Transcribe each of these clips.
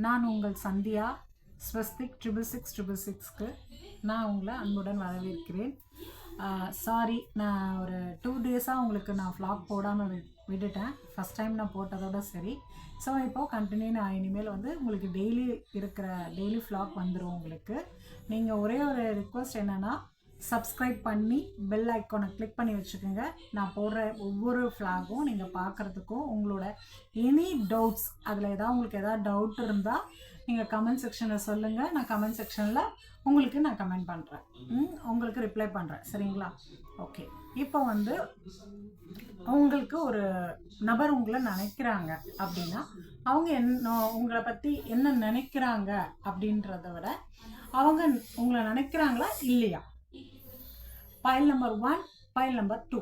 நான் உங்கள் சந்தியா ஸ்வஸ்திக் 66666க்கு நான் உங்களை அன்புடன் வரவேற்கிறேன். சாரி, நான் ஒரு 2 டேஸாக உங்களுக்கு நான் vlog போடாமல் விட்டுட்டேன். ஃபஸ்ட் டைம் நான் போட்டதோட சரி. ஸோ இப்போது கண்டினியூ நான் இனிமேல் வந்து உங்களுக்கு டெய்லி vlog வந்துடும். உங்களுக்கு நீங்கள் ஒரே ஒரு ரிக்வஸ்ட் என்னென்னா, சப்ஸ்கிரைப் பண்ணி பெல் ஐக்கானை கிளிக் பண்ணி வச்சுக்கோங்க. நான் போடுற ஒவ்வொரு ஃப்ளாகும் நீங்கள் பார்க்குறதுக்கும் உங்களோட எனி டவுட்ஸ், அதில் உங்களுக்கு ஏதாவது டவுட் இருந்தால் நீங்கள் கமெண்ட் செக்ஷனில் சொல்லுங்கள். நான் கமெண்ட் செக்ஷனில் உங்களுக்கு நான் கமெண்ட் பண்ணுறேன், உங்களுக்கு ரிப்ளை பண்ணுறேன். சரிங்களா? ஓகே. இப்போ வந்து உங்களுக்கு ஒரு நபர் உங்களை நினைக்கிறாங்க அப்படின்னா, அவங்க உங்களை பற்றி என்ன நினைக்கிறாங்க அப்படின்றத விட அவங்க உங்களை நினைக்கிறாங்களா இல்லையா, ஃபைல் நம்பர் 1, ஃபைல் நம்பர் 2.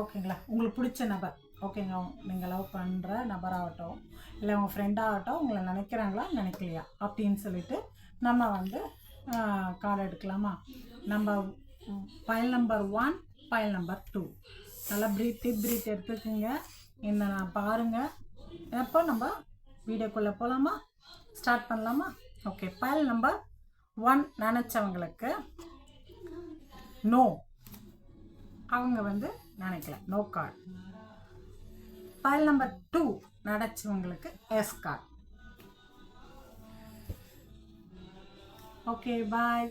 ஓகேங்களா? உங்களுக்கு பிடிச்ச நபர், ஓகேங்க, நீங்கள் லவ் பண்ணுற நபராகட்டும் இல்லை உங்கள் ஃப்ரெண்டாகட்டும், உங்களை நினைக்கிறாங்களா நினைக்கலையா அப்படின்னு சொல்லிட்டு நம்ம வந்து கார்டு எடுக்கலாமா? நம்ம ஃபைல் நம்பர் 1, ஃபைல் நம்பர் 2 நல்லா பிரீத் எடுத்துக்கோங்க. இந்த நான் பாருங்கள். எப்போ நம்ம வீடியோக்குள்ளே போகலாமா? ஸ்டார்ட் பண்ணலாமா? ஓகே. ஃபைல் நம்பர் 1 நினச்சவங்களுக்கு நோ, அவங்க வந்து நினைக்கல, நோ கார்டு. ஃபைல் நம்பர் 2 நினச்சவங்களுக்கு எஸ் கார்டு. ஓகே, பாய்.